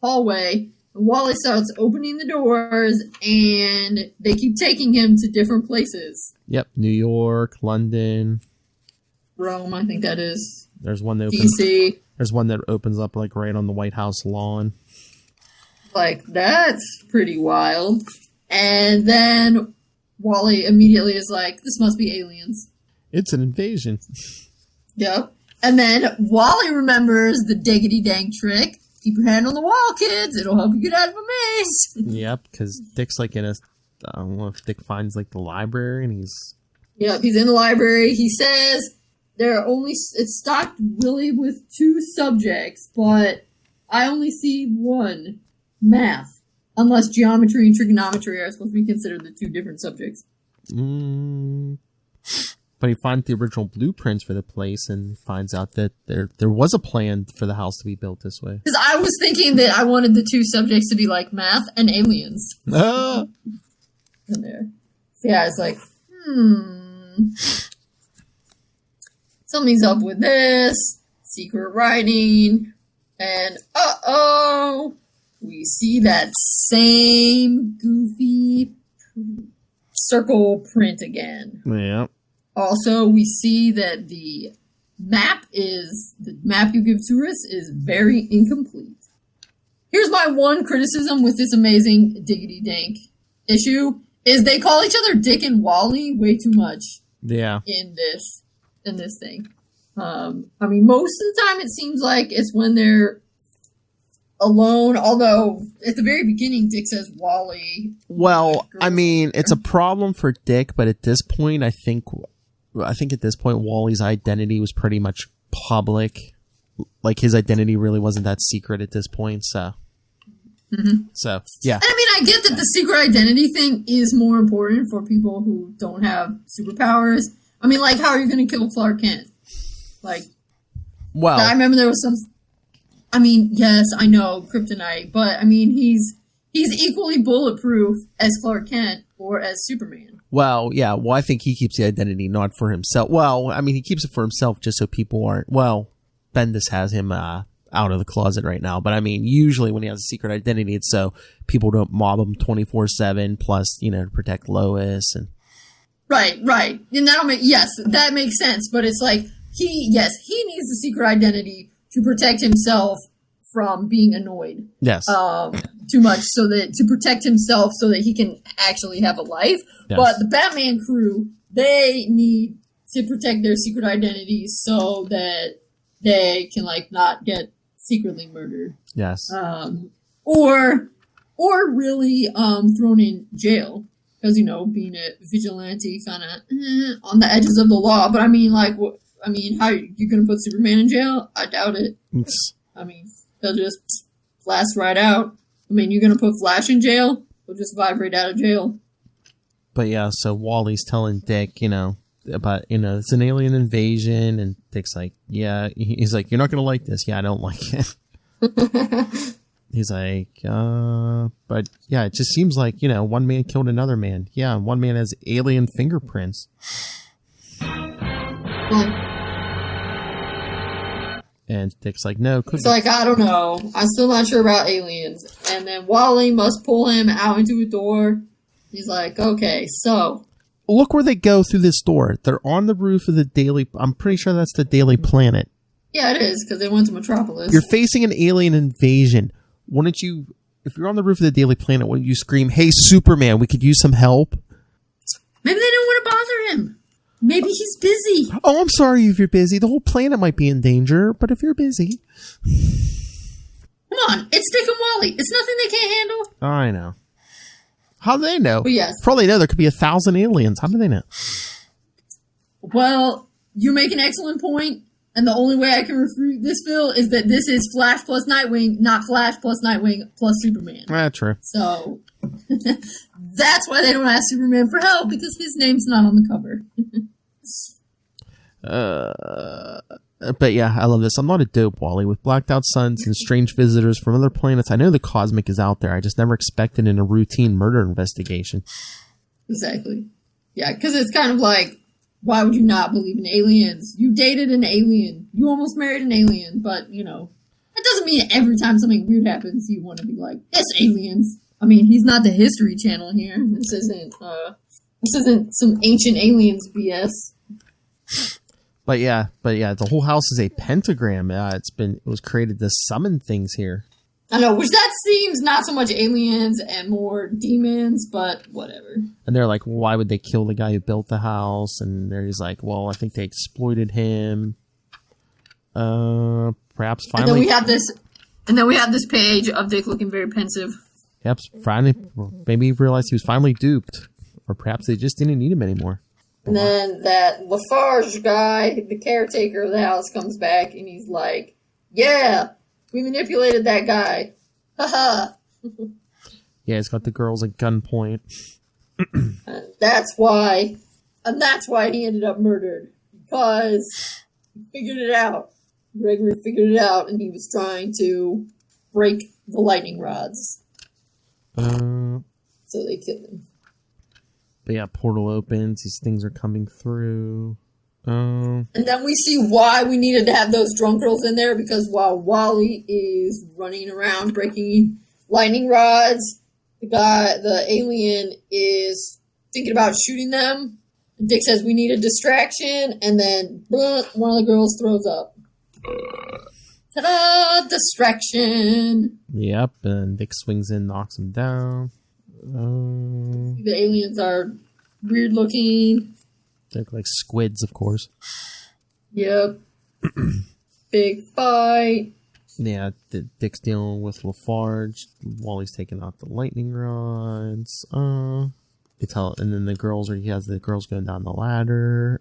Speaker 5: hallway. Wally starts opening the doors, and they keep taking him to different places.
Speaker 4: Yep. New York, London.
Speaker 5: Rome, I think that is.
Speaker 4: There's one that
Speaker 5: DC.
Speaker 4: There's one that opens up like right on the White House lawn.
Speaker 5: Like, that's pretty wild. And then Wally immediately is like, this must be aliens.
Speaker 4: It's an invasion.
Speaker 5: Yep. And then Wally remembers the diggity dang trick. Keep your hand on the wall, kids. It'll help you get out of a maze.
Speaker 4: Yep, because Dick's like in a... I don't know if Dick finds like the library and he's...
Speaker 5: Yep, he's in the library. He says it's stocked really with 2 subjects, but I only see one. Math. Unless geometry and trigonometry are supposed to be considered the two different subjects.
Speaker 4: But he finds the original blueprints for the place and finds out that there was a plan for the house to be built this way.
Speaker 5: Because I was thinking that I wanted the two subjects to be like math and aliens. In there. So yeah, it's like, something's up with this. Secret writing. And we see that same goofy circle print again.
Speaker 4: Yeah.
Speaker 5: Also, we see that the map you give to us is very incomplete. Here's my one criticism with this amazing Diggity Dank issue, is they call each other Dick and Wally way too much.
Speaker 4: Yeah.
Speaker 5: In this thing. I mean, most of the time it seems like it's when they're alone, although at the very beginning Dick says Wally.
Speaker 4: Well, I mean, it's a problem for Dick, but at this point, I think at this point Wally's identity was pretty much public. Like, his identity really wasn't that secret at this point, so. So, yeah.
Speaker 5: I mean, I get that the secret identity thing is more important for people who don't have superpowers. I mean, like, how are you going to kill Clark Kent? Like,
Speaker 4: well,
Speaker 5: I remember there was some. I mean, yes, I know kryptonite, but I mean, he's equally bulletproof as Clark Kent or as Superman.
Speaker 4: Well, yeah. Well, I think he keeps the identity not for himself. Well, I mean, he keeps it for himself just so people aren't. Well, Bendis has him out of the closet right now, but I mean, usually when he has a secret identity, it's so people don't mob him 24/7. Plus, to protect Lois and. Right,
Speaker 5: and that makes sense. But it's like he needs the secret identity to protect himself from being annoyed.
Speaker 4: Yes.
Speaker 5: Too much to protect himself so that he can actually have a life. Yes. But the Batman crew, they need to protect their secret identities so that they can not get secretly murdered.
Speaker 4: Yes.
Speaker 5: Or really thrown in jail. Because, being a vigilante kind of on the edges of the law. But I mean, how you going to put Superman in jail? I doubt it. I mean, they'll just blast right out. I mean, you're going to put Flash in jail? He'll just vibrate out of jail.
Speaker 4: But yeah, so Wally's telling Dick, about, it's an alien invasion. And Dick's like, yeah. He's like, you're not going to like this. Yeah, I don't like it. He's like, but yeah, it just seems like, one man killed another man. Yeah, one man has alien fingerprints. And Dick's like, no.
Speaker 5: It's like, I don't know. I'm still not sure about aliens. And then Wally must pull him out into a door. He's like, okay, so.
Speaker 4: Look where they go through this door. They're on the roof of the Daily. I'm pretty sure that's the Daily Planet.
Speaker 5: Yeah, it is, because they went to Metropolis.
Speaker 4: You're facing an alien invasion. Wouldn't you, if you're on the roof of the Daily Planet, wouldn't you scream, hey, Superman, we could use some help?
Speaker 5: Maybe they don't want to bother him. Maybe he's busy.
Speaker 4: Oh, I'm sorry if you're busy. The whole planet might be in danger, but if you're busy.
Speaker 5: Come on, it's Dick and Wally. It's nothing they can't handle.
Speaker 4: I know. How do they know?
Speaker 5: But yes.
Speaker 4: Probably know there could be 1,000 aliens. How do they know?
Speaker 5: Well, you make an excellent point. And the only way I can refute this, Phil, is that this is Flash plus Nightwing, not Flash plus Nightwing plus Superman.
Speaker 4: True.
Speaker 5: So, that's why they don't ask Superman for help, because his name's not on the cover.
Speaker 4: But yeah, I love this. I'm not a dope, Wally. With blacked out suns and strange visitors from other planets, I know the cosmic is out there. I just never expected in a routine murder investigation.
Speaker 5: Exactly. Yeah, because it's kind of like, why would you not believe in aliens? You dated an alien. You almost married an alien. But, that doesn't mean every time something weird happens, you want to be like, it's aliens. I mean, he's not the History Channel here. This isn't some ancient aliens BS.
Speaker 4: But yeah, the whole house is a pentagram. It was created to summon things here.
Speaker 5: I know, which that seems not so much aliens and more demons, but whatever.
Speaker 4: And they're like, why would they kill the guy who built the house? And he's like, well, I think they exploited him. Perhaps finally.
Speaker 5: And then we have this page of Dick looking very pensive.
Speaker 4: Yep, finally, maybe he realized he was finally duped. Or perhaps they just didn't need him anymore.
Speaker 5: And then that Lafarge guy, the caretaker of the house, comes back and he's like, yeah, we manipulated that guy. Haha.
Speaker 4: Yeah, he's got the girls at gunpoint.
Speaker 5: And that's why he ended up murdered. Because he figured it out. Gregory figured it out, and he was trying to break the lightning rods. So they killed him.
Speaker 4: But yeah, portal opens. These things are coming through.
Speaker 5: And then we see why we needed to have those drunk girls in there, because while Wally is running around breaking lightning rods, the alien is thinking about shooting them. And Dick says we need a distraction, and then one of the girls throws up. Ta-da! Distraction!
Speaker 4: Yep, and Dick swings in, knocks him down.
Speaker 5: The aliens are weird looking.
Speaker 4: They're like squids, of course.
Speaker 5: Yep. Big fight.
Speaker 4: Yeah, Dick's dealing with Lafarge. Wally's taking out the lightning rods. And then he has the girls going down the ladder.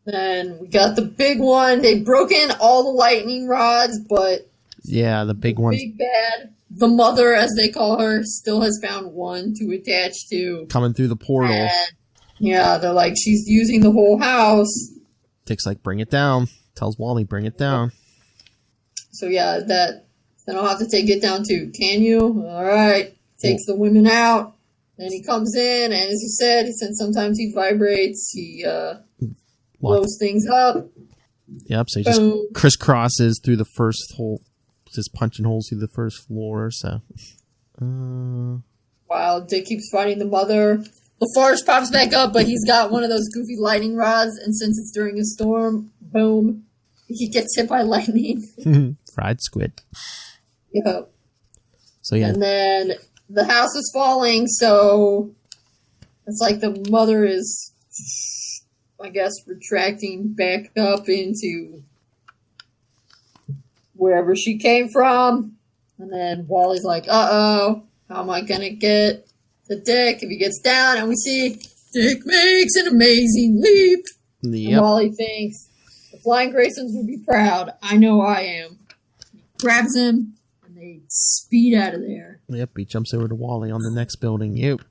Speaker 5: Then we got the big one. They've broken all the lightning rods, but
Speaker 4: yeah, the big one.
Speaker 5: Big bad. The mother, as they call her, still has found one to attach to.
Speaker 4: Coming through the portal.
Speaker 5: And, yeah, they're like, she's using the whole house.
Speaker 4: Dick's like, bring it down. Tells Wally, bring it down.
Speaker 5: So yeah, then I'll have to take it down too. Can you? All right. Takes the women out. Then he comes in, and as he said, sometimes he vibrates. He blows things up.
Speaker 4: Yep, so he just crisscrosses through the first hole. Just punching holes through the first floor, so.
Speaker 5: While Dick keeps fighting the mother, Lafarge pops back up, but he's got one of those goofy lightning rods, and since it's during a storm, boom, he gets hit by lightning.
Speaker 4: Fried squid.
Speaker 5: Yep.
Speaker 4: So yeah.
Speaker 5: And then the house is falling, so it's like the mother is, I guess, retracting back up into wherever she came from. And then Wally's like, uh-oh, how am I gonna get to Dick if he gets down? And we see Dick makes an amazing leap.
Speaker 4: Yep.
Speaker 5: And Wally thinks, the Flying Graysons would be proud. I know I am. He grabs him, and they speed out of there.
Speaker 4: Yep, he jumps over to Wally on the next building. Yep.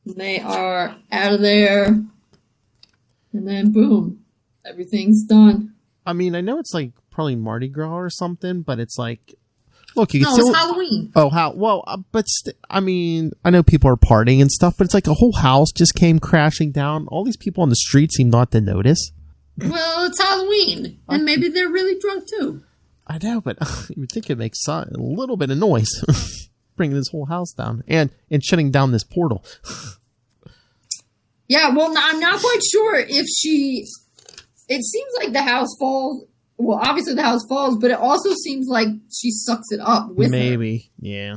Speaker 5: And they are out of there. And then, boom, everything's done.
Speaker 4: I mean, I know it's like probably Mardi Gras or something, but it's like, look, you can
Speaker 5: no,
Speaker 4: still.
Speaker 5: It's Halloween.
Speaker 4: Oh, how? Well, but I mean, I know people are partying and stuff, but it's like a whole house just came crashing down. All these people on the street seem not to notice.
Speaker 5: Well, it's Halloween, and maybe they're really drunk too.
Speaker 4: I know, but you would think it makes a little bit of noise, bringing this whole house down and shutting down this portal.
Speaker 5: Yeah, well, I'm not quite sure if she. It seems like the house falls. Well, obviously the house falls, but it also seems like she sucks it up with her.
Speaker 4: Maybe, yeah.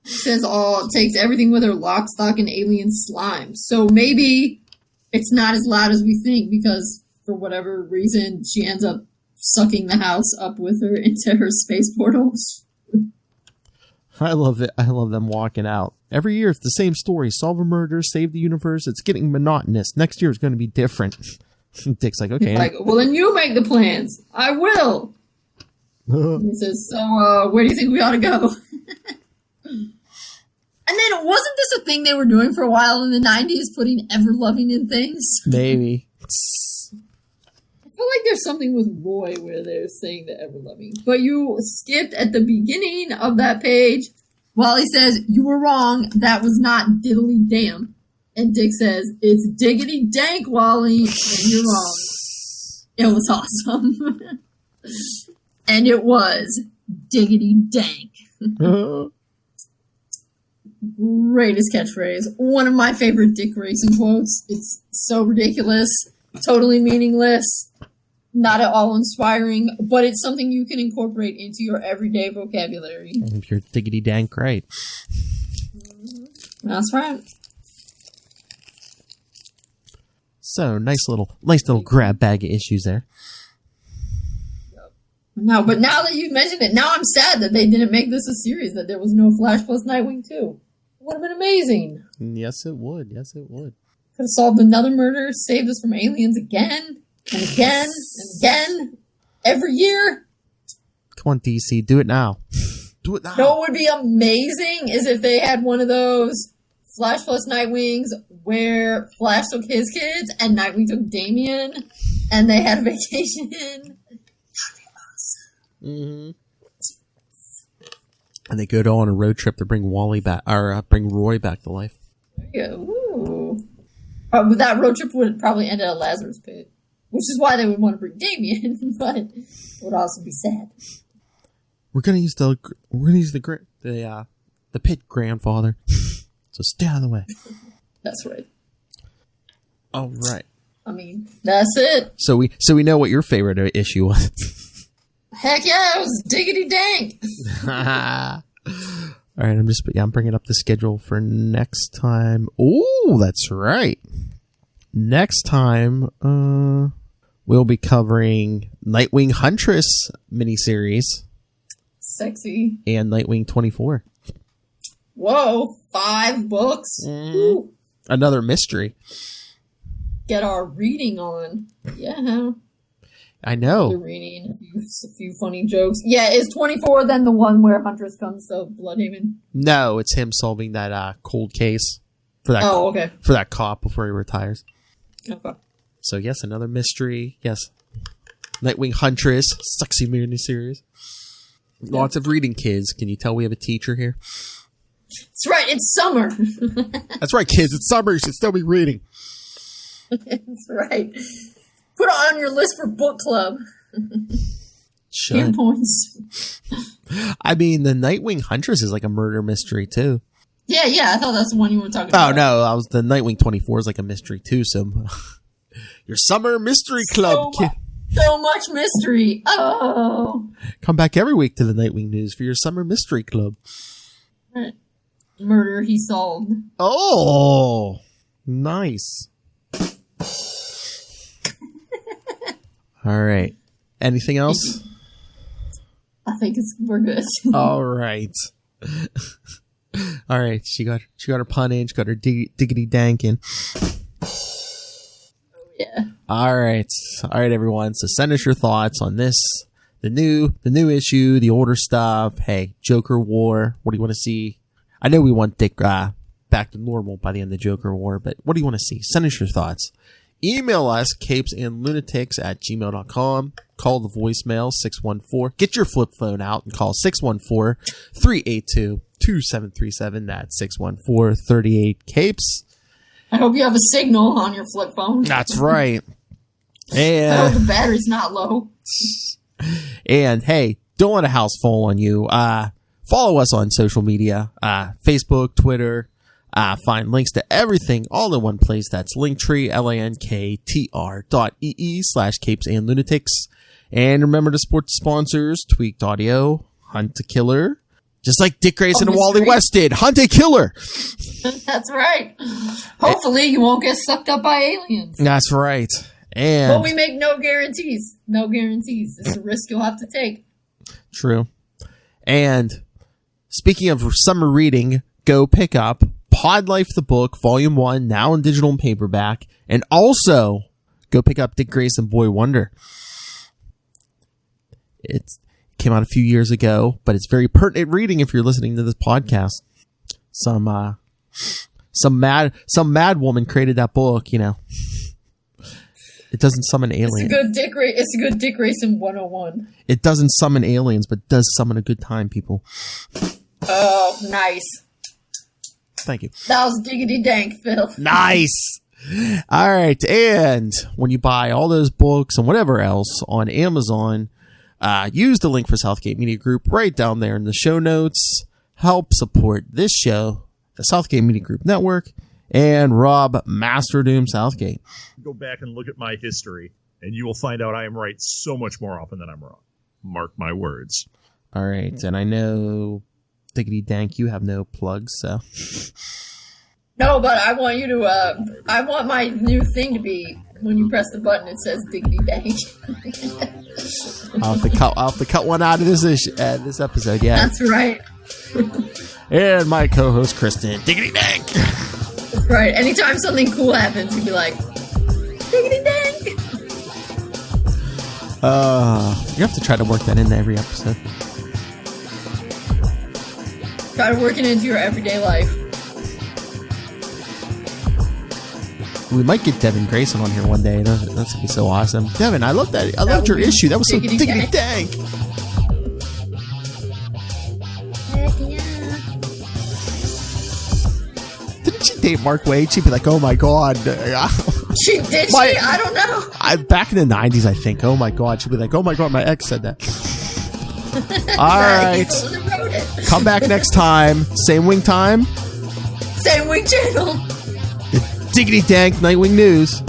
Speaker 5: It says takes everything with her, lock, stock, and alien slime. So maybe it's not as loud as we think because for whatever reason she ends up sucking the house up with her into her space portals.
Speaker 4: I love it. I love them walking out. Every year it's the same story. Solve a murder, save the universe. It's getting monotonous. Next year is going to be different. Dick's like, okay.
Speaker 5: Like, well, then you make the plans. I will. He says, so where do you think we ought to go? And then wasn't this a thing they were doing for a while in the 90s, putting ever-loving in things?
Speaker 4: Maybe.
Speaker 5: I feel like there's something with Roy where they're saying the ever-loving. But you skipped at the beginning of that page. Wally says, you were wrong. That was not diddly damn. And Dick says, it's diggity dank, Wally. And you're wrong. It was awesome. And it was diggity dank. Greatest catchphrase. One of my favorite Dick Grayson quotes. It's so ridiculous. Totally meaningless. Not at all inspiring. But it's something you can incorporate into your everyday vocabulary.
Speaker 4: And if you're diggity dank, right.
Speaker 5: That's right.
Speaker 4: So, nice little grab bag of issues there.
Speaker 5: No, but now that you mentioned it, now I'm sad that they didn't make this a series, that there was no Flash plus Nightwing 2. It would have been amazing.
Speaker 4: Yes, it would. Yes, it would.
Speaker 5: Could have solved another murder, saved us from aliens again, and again, and again, every year.
Speaker 4: Come on, DC, do it now. Do it now.
Speaker 5: No, what would be amazing is if they had one of those Flash plus Nightwings where Flash took his kids and Nightwing took Damien, and they had a vacation.
Speaker 4: Mm-hmm. And they go on a road trip to bring Wally back, or bring Roy back to life.
Speaker 5: Yeah, ooh. That road trip would probably end at a Lazarus pit, which is why they would want to bring Damien, but it would also be sad.
Speaker 4: We're gonna use the pit grandfather. So stay out of the way.
Speaker 5: That's right.
Speaker 4: All right.
Speaker 5: I mean, that's it.
Speaker 4: So we know what your favorite issue was.
Speaker 5: Heck yeah, it was diggity dank.
Speaker 4: All right, I'm bringing up the schedule for next time. Oh, that's right. Next time, we'll be covering Nightwing Huntress miniseries.
Speaker 5: Sexy.
Speaker 4: And Nightwing 24.
Speaker 5: Whoa, 5 books.
Speaker 4: Mm-hmm. Another mystery.
Speaker 5: Get our reading on. Yeah.
Speaker 4: I know.
Speaker 5: We're reading a few funny jokes. Yeah, is 24 then the one where Huntress comes to Bloodhaven?
Speaker 4: No, it's him solving that cold case for that.
Speaker 5: Okay.
Speaker 4: For that cop before he retires.
Speaker 5: Okay.
Speaker 4: So yes, another mystery. Yes, Nightwing Huntress, sexy miniseries. Yeah. Lots of reading, kids. Can you tell we have a teacher here?
Speaker 5: That's right. It's summer.
Speaker 4: That's right, kids. It's summer. You should still be reading.
Speaker 5: That's right. Put it on your list for book club.
Speaker 4: Should.
Speaker 5: Points.
Speaker 4: I mean, the Nightwing Huntress is like a murder mystery too.
Speaker 5: Yeah. I thought that's the one you were talking about.
Speaker 4: Oh no, the Nightwing 24 is like a mystery too. So your summer mystery club, kid.
Speaker 5: So much mystery. Oh.
Speaker 4: Come back every week to the Nightwing News for your summer mystery club.
Speaker 5: Murder he solved.
Speaker 4: Oh, nice. All right. Anything else?
Speaker 5: I think we're good.
Speaker 4: All right. All right. She got her pun in. She got her diggity dank in.
Speaker 5: Yeah.
Speaker 4: All right, everyone. So send us your thoughts on this, the new issue, the older stuff. Hey, Joker War. What do you want to see? I know we want Dick back to normal by the end of Joker War, but what do you want to see? Send us your thoughts. Email us, capesandlunatics@gmail.com. Call the voicemail, 614. Get your flip phone out and call 614-382-2737. That's 614-38-CAPES.
Speaker 5: I hope you have a signal on your flip phone.
Speaker 4: That's right. And
Speaker 5: I hope the battery's not low.
Speaker 4: And hey, don't let a house fall on you. Follow us on social media, Facebook, Twitter. Find links to everything all in one place. That's Linktree, linktr.ee/capesandlunatics. And remember to support the sponsors, Tweaked Audio, Hunt a Killer. Just like Dick Grayson and Wally West did. Hunt a Killer.
Speaker 5: That's right. Hopefully you won't get sucked up by aliens.
Speaker 4: That's right. And
Speaker 5: but we make no guarantees. No guarantees. It's a risk you'll have to take.
Speaker 4: True. And speaking of summer reading, go pick up Pod Life the Book, Volume 1, now in digital and paperback. And also, go pick up Dick Grayson Boy Wonder. It came out a few years ago, but it's very pertinent reading if you're listening to this podcast. Some mad woman created that book, you know. It doesn't summon aliens.
Speaker 5: It's a good Dick Grayson 101.
Speaker 4: It doesn't summon aliens, but does summon a good time, people.
Speaker 5: Oh, nice.
Speaker 4: Thank you.
Speaker 5: That was diggity dank, Phil.
Speaker 4: Nice. All right. And when you buy all those books and whatever else on Amazon, use the link for Southgate Media Group right down there in the show notes. Help support this show, the Southgate Media Group Network, and Rob Master Doom Southgate.
Speaker 6: Go back and look at my history, and you will find out I am right so much more often than I'm wrong. Mark my words.
Speaker 4: All right. And I know, Diggity Dank, you have no plugs, so.
Speaker 5: No, but I want you to, I want my new thing to be, when you press the button, it says Diggity Dank.
Speaker 4: I'll have to cut one out of this episode, yeah.
Speaker 5: That's right.
Speaker 4: And my co-host, Kristen. Diggity Dank!
Speaker 5: That's right. Anytime something cool happens, you'd be like, Diggity Dank!
Speaker 4: You have to try to work that into every episode.
Speaker 5: Start working into your everyday life.
Speaker 4: We might get Devin Grayson on here one day. That's gonna be so awesome. Devin, I love that. I loved your issue. That was so diggity dank. Didn't she date Mark Waid? She'd be like, "Oh my god."
Speaker 5: She I don't know.
Speaker 4: Back in the 90s, I think. Oh my god. She'd be like, "Oh my god, my ex said that." All right. Come back next time. Same wing time.
Speaker 5: Same wing channel.
Speaker 4: Diggity dank Nightwing News.